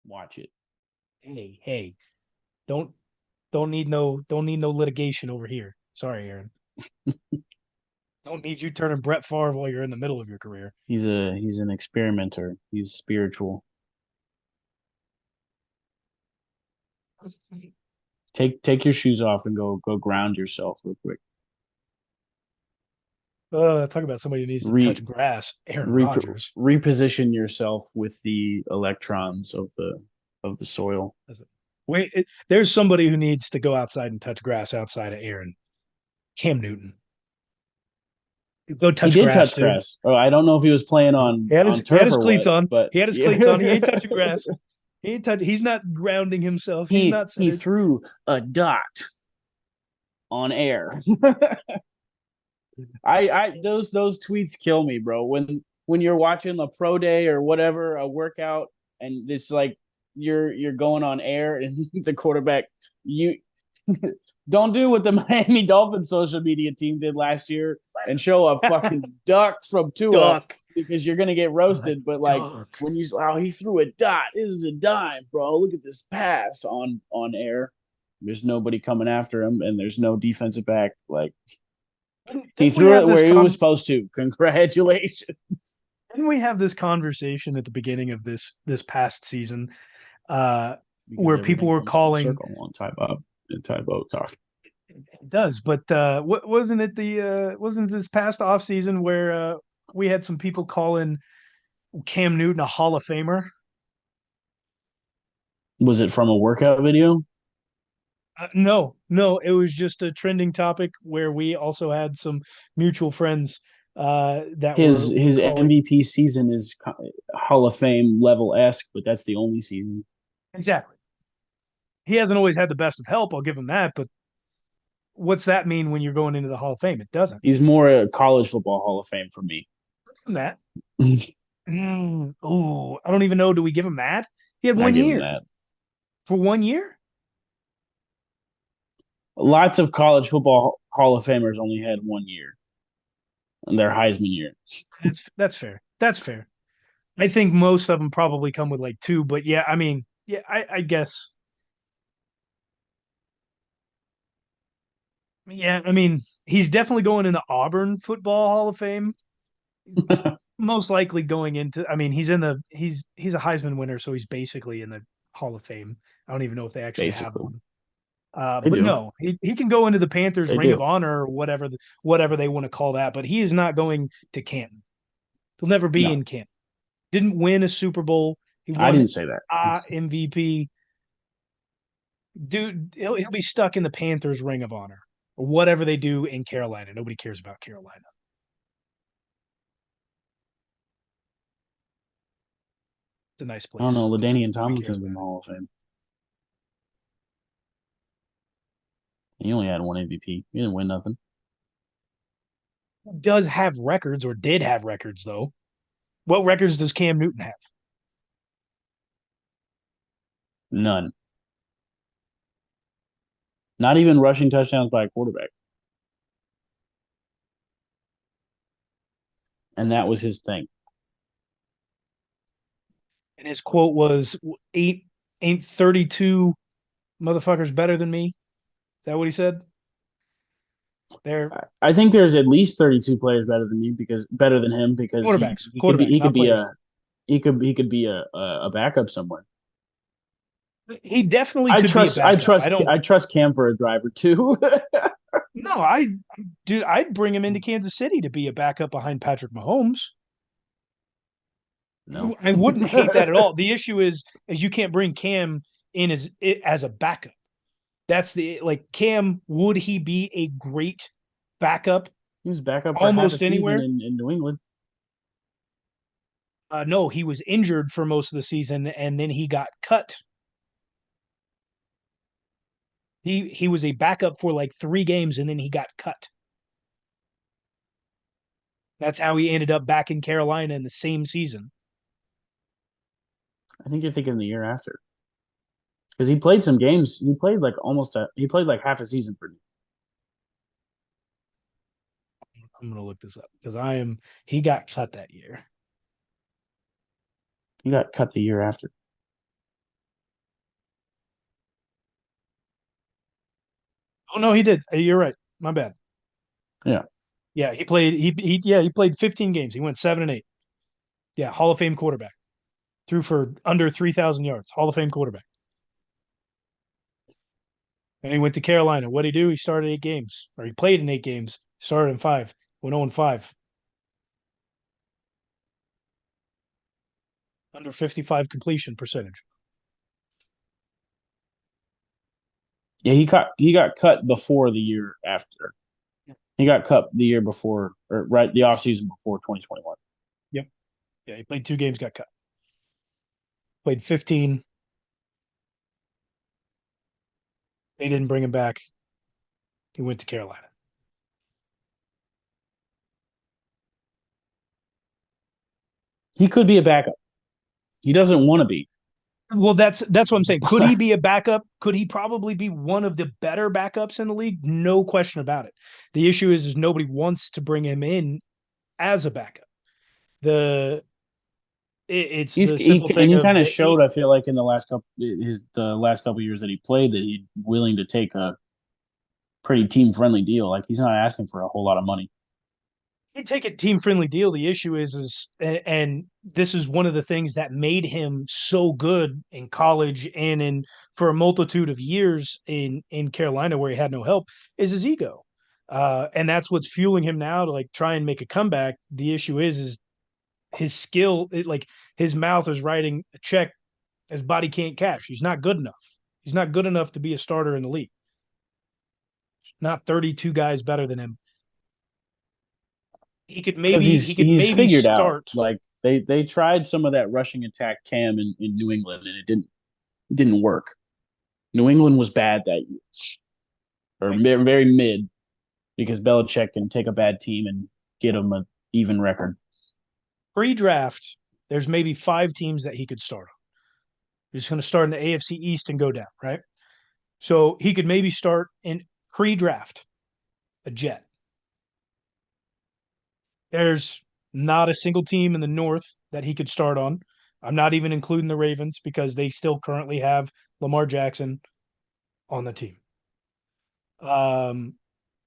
Watch it. Hey, don't don't need no litigation over here. Sorry, Aaron. Don't need you turning Brett Favre while you're in the middle of your career. He's an experimenter. He's spiritual. Take your shoes off and go ground yourself real quick. Talk about somebody who needs to Re, touch grass. Aaron re Rodgers. reposition yourself with the electrons of the soil. Wait, there's somebody who needs to go outside and touch grass outside of Aaron. Cam Newton. Go He touch did grass, touch dude. grass. Oh, I don't know if he was playing He on had turf his or cleats what, on. but He had his cleats on. He ain't yeah. touching grass. He's not grounding himself. He's he not he centered. threw a dot on air. I those tweets kill me, bro. When you're watching a pro day or whatever, a workout, and it's like you're going on air and the quarterback, you don't do what the Miami Dolphins social media team did last year and show a fucking duck from Tua Duck. because you're gonna get roasted. But like Duck. when you he threw a dot, this is a dime, bro. Look at this pass on air. There's nobody coming after him, and there's no defensive back. Like he Didn't we threw have it this where he was con supposed to. Congratulations. didn't we have this conversation at the beginning of this past season Because where people everything were comes full calling circle on Ty Bob and Ty Bo talk. it does, but wasn't it the wasn't this past off season where we had some people calling Cam Newton a Hall of Famer? Was it from a workout video? No, it was just a trending topic where we also had some mutual friends that were His calling MVP season is Hall of Fame level esque, but that's the only season. exactly. He hasn't always had the best of help, I'll give him that, but what's that mean when you're going into the Hall of Fame? It doesn't. He's more a college football Hall of Fame for me. That. Oh, I don't even know. Do we give him that? He had I one give him year. that. For 1 year? Lots of college football Hall of Famers only had 1 year, and their Heisman year. That's fair. That's fair. I think most of them probably come with like two, but yeah, I mean, yeah, I guess. Yeah, I mean, he's definitely going in the Auburn Football Hall of Fame. Most likely going into. I mean, he's a Heisman winner, so he's basically in the Hall of Fame. I don't even know if they actually have Basically, one. they But do. no, he can go into the Panthers They Ring of do. Honor or whatever they want to call that. But he is not going to Canton. He'll never be No, in Canton. Didn't win a Super Bowl. He I won didn't say that. MVP. Dude, he'll be stuck in the Panthers Ring of Honor or whatever they do in Carolina. Nobody cares about Carolina. It's a nice I don't know. place. Just Ladainian nobody cares Tomlinson's about in the Hall of Fame. He only had one MVP. He didn't win nothing. it. Does have records or did have records though. What records does Cam Newton have? None. Not even rushing touchdowns by a quarterback. And that was his thing. And his quote was ain't 32 motherfuckers better than me. Is that what he said? They're I think there's at least 32 players better than him because he could be quarterbacks, not players. he could be a backup somewhere. He definitely could be a backup. I don't I trust Cam for a driver too. no, dude, I'd bring him into Kansas City to be a backup behind Patrick Mahomes. No. I wouldn't hate that at all. The issue is you can't bring Cam in as a backup. That's the like Cam. Would he be a great backup He was backup for half a almost season anywhere? in New England. No, he was injured for most of the season, and then he got cut. He was a backup for like 3 games, and then he got cut. That's how he ended up back in Carolina in the same season. I think you're thinking the year after. Because he played some games. He played like half a season for me. I'm gonna look this up because he got cut that year. He got cut the year after. Oh no, he did. You're right. My bad. Yeah. Yeah, he played. He played 15 games. He went 7-8. Yeah, Hall of Fame quarterback. Threw for under 3,000 yards. Hall of Fame quarterback. And he went to Carolina. What did he do? He started 8 games, or he played in 8 games. Started in 5. Went 0-5. Under 55 completion percentage. Yeah, he got cut before the year after. He got cut the year before, or right the offseason before 2021. Yep. Yeah, he played 2 games, got cut. Played 15. They didn't bring him back. He went to Carolina. He could be a backup. He doesn't want to be. Well, that's what I'm saying. Could he be a backup? Could he probably be one of the better backups in the league? No question about it. The issue is nobody wants to bring him in as a backup. It's He's the simple and thing he of kind of showed. I feel like in the last couple years that he played that he's willing to take a pretty team friendly deal. Like he's not asking for a whole lot of money. you take a team friendly deal. The issue is, and this is one of the things that made him so good in college and in for a multitude of years in Carolina where he had no help, is his ego. And that's what's fueling him now to like try and make a comeback. The issue is his skill, like his mouth is writing a check his body can't cash. He's not good enough. He's not good enough to be a starter in the league. Not 32 guys better than him. He could Because maybe he's figured out. start. Like they tried some of that rushing attack Cam in New England and it didn't work. New England was bad that year, or Right. very mid, because Belichick can take a bad team and get them an even record. Pre-draft, there's maybe 5 teams that he could start on. He's just going to start in the AFC East and go down, right? So he could maybe start in pre-draft a Jet. There's not a single team in the North that he could start on. I'm not even including the Ravens because they still currently have Lamar Jackson on the team.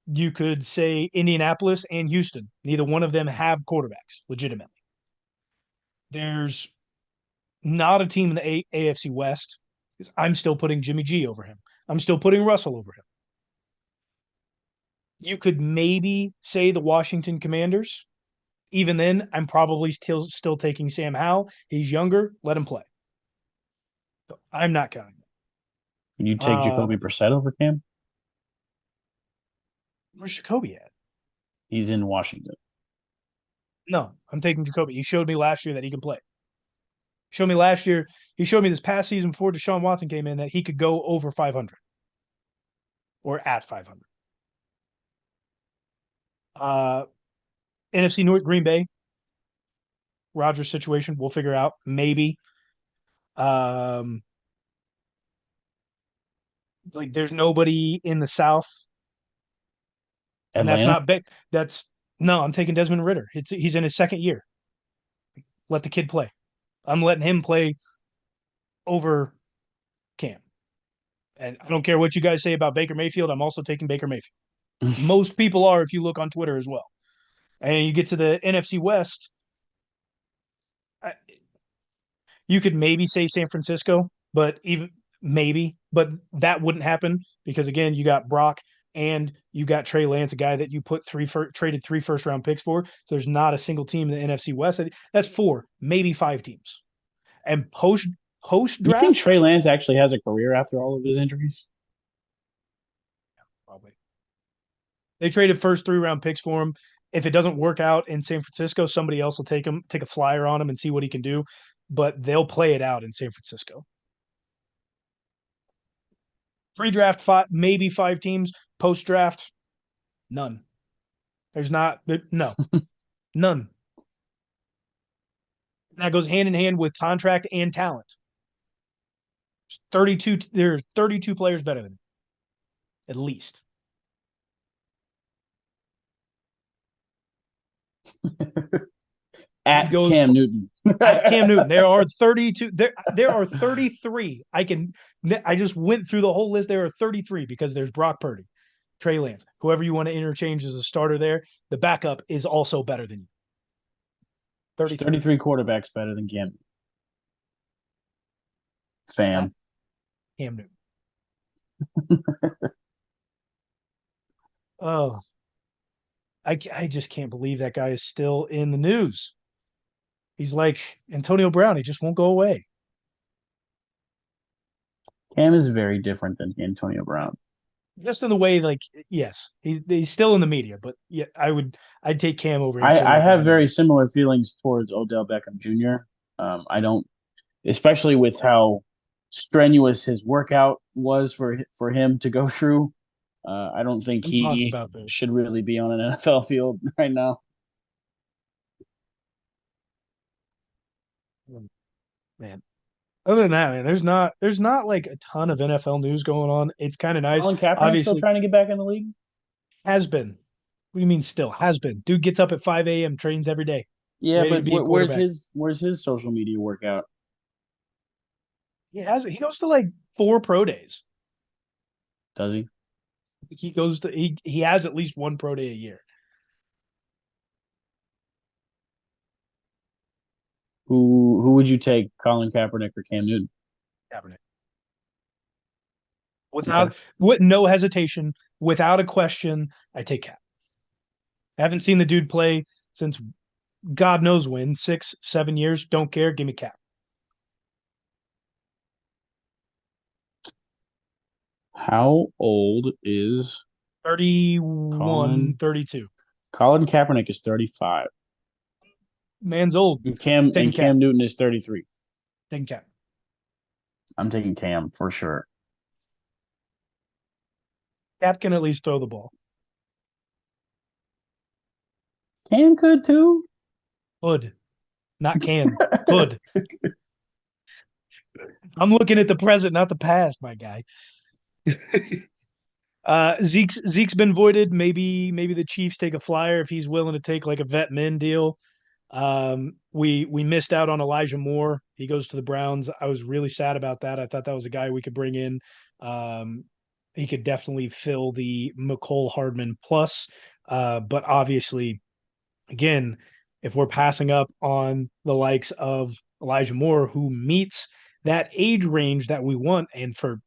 You could say Indianapolis and Houston. Neither one of them have quarterbacks legitimately. There's not a team in the AFC West because I'm still putting Jimmy G over him. I'm still putting Russell over him. You could maybe say the Washington Commanders. Even then, I'm probably still taking Sam Howell. He's younger. Let him play. So I'm not counting. Can you take Jacoby Brissett over Cam? Where's Jacoby at? He's in Washington. No, I'm taking Jacoby. He showed me last year that he can play. Showed me last year. He showed me this past season before Deshaun Watson came in that he could go over 500 or at 500. NFC North, Green Bay, Rodgers situation. We'll figure out maybe. Like there's nobody in the South, and that's Atlanta. not big. That's no. I'm taking Desmond Ritter. He's in his second year. Let the kid play. I'm letting him play over Cam. And I don't care what you guys say about Baker Mayfield. I'm also taking Baker Mayfield. Most people are if you look on Twitter as well. And you get to the NFC West, you could maybe say San Francisco, but but that wouldn't happen because again, you got Brock and you got Trey Lance, a guy that you traded 3 first round picks for. So there's not a single team in the NFC West. That's 4, maybe 5 teams. And post You think draft, Trey Lance actually has a career after all of his injuries? probably they traded first 3 round picks for him. If it doesn't work out in San Francisco, somebody else will take a flyer on him and see what he can do. But they'll play it out in San Francisco. Pre-draft, maybe 5 teams. Post-draft, none. There's not, no, none. That goes hand in hand with contract and talent. There's 32 players better than him, at least. At Cam Newton. At Cam Newton. There are 32. There are 33. I just went through the whole list. There are 33 because there's Brock Purdy. Trey Lance, whoever you want to interchange as a starter there, the backup is also better than you. 33. 33 quarterbacks better than Cam. Fam. Cam Newton. Oh, I just can't believe that guy is still in the news. He's like Antonio Brown. He just won't go away. Cam is very different than Antonio Brown. Just in the way, like, yes, he's still in the media, but yeah, I'd take Cam over I Antonio have Brown. very similar feelings towards Odell Beckham Jr. I don't, especially with how strenuous his workout was for him to go through. I don't think I'm talking he about this. should really be on an NFL field right now. Man. Other than that, man, there's not like a ton of NFL news going on. It's kind of nice. Colin Kaepernick still Obviously, trying to get back in the league. has been. What do you mean still? Has been. Dude gets up at 5 a.m., trains every day, Yeah, ready to but be a where's quarterback. his social media workout? He goes to like 4 pro days. Does he? He has at least one pro day a year. Who would you take, Colin Kaepernick or Cam Newton? Kaepernick. Okay. With no hesitation, without a question, I take Cap. I haven't seen the dude play since God knows when, 6, 7 years. Don't care. Give me Cap. How old is 31, Colin? 32. Colin Kaepernick is 35. Man's old. And Cam Taking Cap. Newton is 33. Taking Cap. I'm taking Cam for sure. Cap can at least throw the ball. Cam could too. Hood. Not can. Hood. I'm looking at the present, not the past, my guy. Zeke's been voided. Maybe the Chiefs take a flyer if he's willing to take like a vet min deal. We missed out on Elijah Moore. He goes to the Browns. I was really sad about that. I thought that was a guy we could bring in. He could definitely fill the McCole Hardman plus. But obviously, again, if we're passing up on the likes of Elijah Moore, who meets that age range that we want, and for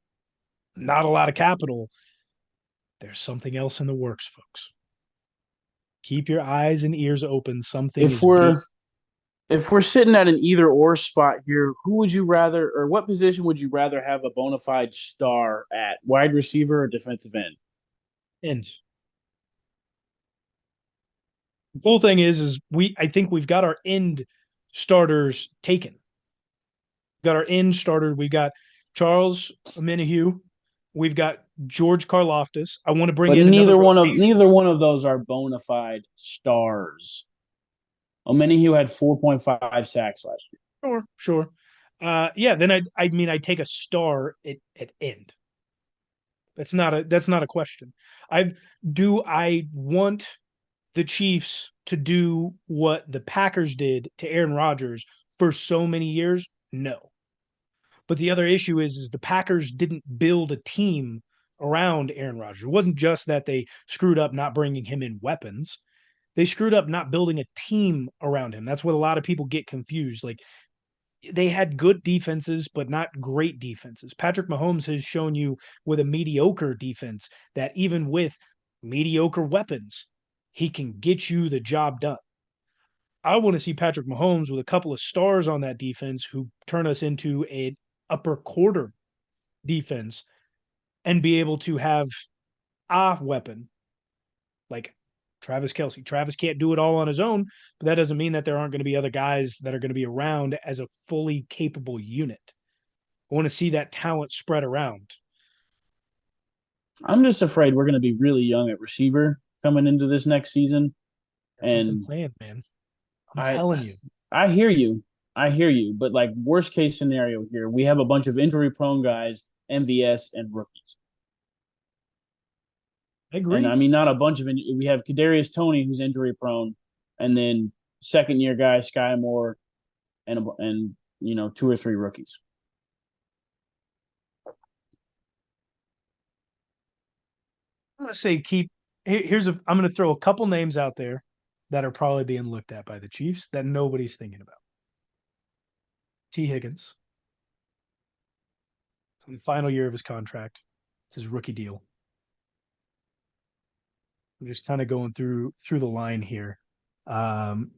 not a lot of capital, there's something else in the works, folks. Keep your eyes and ears open. Something If is big. we're sitting at an either or spot here, who would you rather, or what position would you rather have a bona fide star at? Wide receiver or defensive end? And the cool thing is I think we've got our end starters taken. Got our end starter. We've got Charles Omenihu. We've got George Karlaftis. I want to bring But in another neither one of those are bona fide stars. Omenihu had 4.5 sacks last year. Sure. Yeah, then I take a star at end. That's not a question. Do I want the Chiefs to do what the Packers did to Aaron Rodgers for so many years? No. But the other issue is the Packers didn't build a team around Aaron Rodgers. It wasn't just that they screwed up not bringing him in weapons. They screwed up not building a team around him. That's what a lot of people get confused. Like, they had good defenses, but not great defenses. Patrick Mahomes has shown you with a mediocre defense that even with mediocre weapons, he can get you the job done. I want to see Patrick Mahomes with a couple of stars on that defense who turn us into an upper quarter defense and be able to have a weapon like Travis Kelce. Travis can't do it all on his own, but that doesn't mean that there aren't going to be other guys that are going to be around as a fully capable unit. I want to see that talent spread around. I'm just afraid we're going to be really young at receiver coming into this next season. That's something planned, man. I'm telling you. I hear you. But like worst case scenario here, we have a bunch of injury prone guys, MVS and rookies. I agree. And I mean, not a bunch of we have Kadarius Toney who's injury prone, and then second year guy Sky Moore, and 2 or 3 rookies. I'm gonna say keep. Here's a. I'm gonna throw a couple names out there that are probably being looked at by the Chiefs that nobody's thinking about. T. Higgins, it's in the final year of his contract. It's his rookie deal. I'm just kind of going through the line here. Um,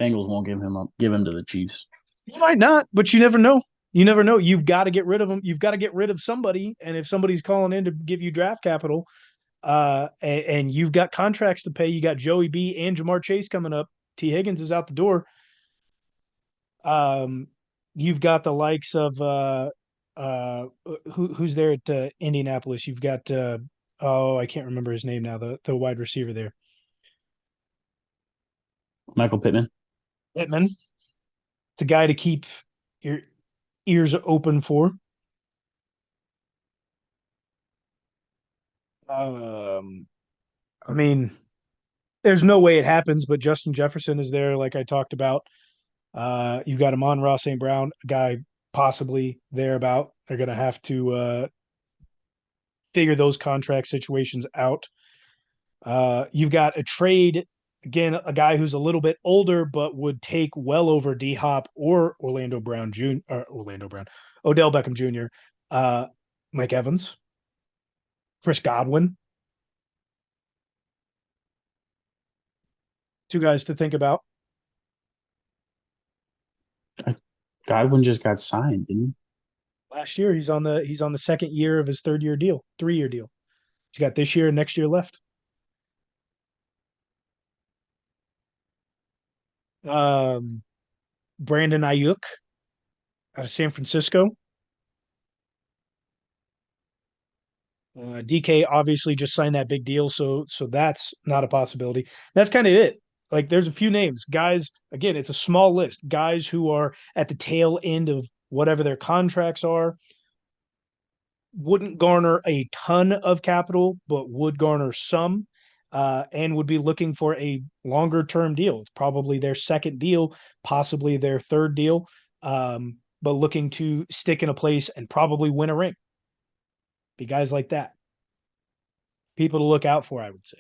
Bengals won't give him up. Give him to the Chiefs. you might not, but you never know. You never know. You've got to get rid of them. You've got to get rid of somebody. And if somebody's calling in to give you draft capital, and you've got contracts to pay, you got Joey B and Jamar Chase coming up. T. Higgins is out the door. You've got the likes of who's there at Indianapolis. You've got I can't remember his name now. The wide receiver there, Michael Pittman. Pittman. It's a guy to keep your ears open for. I mean, there's no way it happens, but Justin Jefferson is there, like I talked about. You've got Amon-Ra St. Brown, a guy possibly thereabout. They're going to have to figure those contract situations out. You've got a trade, again, a guy who's a little bit older, but would take well over D Hop or Odell Beckham Jr., Mike Evans, Chris Godwin. Two guys to think about. Godwin just got signed, didn't he? Last year, he's on the second year of his 3-year deal. He's got this year and next year left. Brandon Ayuk out of San Francisco. DK obviously just signed that big deal, so that's not a possibility. That's kind of it. Like there's a few names, guys. Again, it's a small list. Guys who are at the tail end of whatever their contracts are, wouldn't garner a ton of capital, but would garner some, and would be looking for a longer term deal. It's probably their second deal, possibly their third deal, but looking to stick in a place and probably win a ring. Be guys like that. People to look out for, I would say.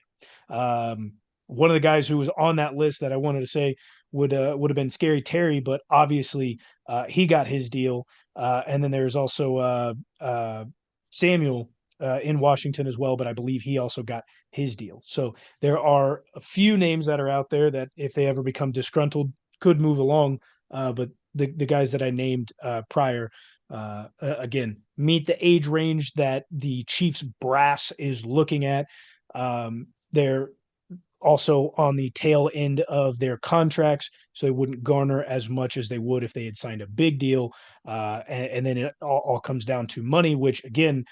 One of the guys who was on that list that I wanted to say would have been Scary Terry, but obviously he got his deal. And then there's also Samuel in Washington as well, but I believe he also got his deal. So there are a few names that are out there that if they ever become disgruntled could move along. But the guys that I named prior, again, meet the age range that the Chiefs brass is looking at. They're also on the tail end of their contracts, so they wouldn't garner as much as they would if they had signed a big deal. And then it all comes down to money, which again,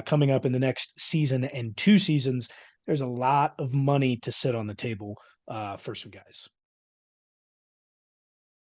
coming up in the next season and 2 seasons, there's a lot of money to sit on the table for some guys.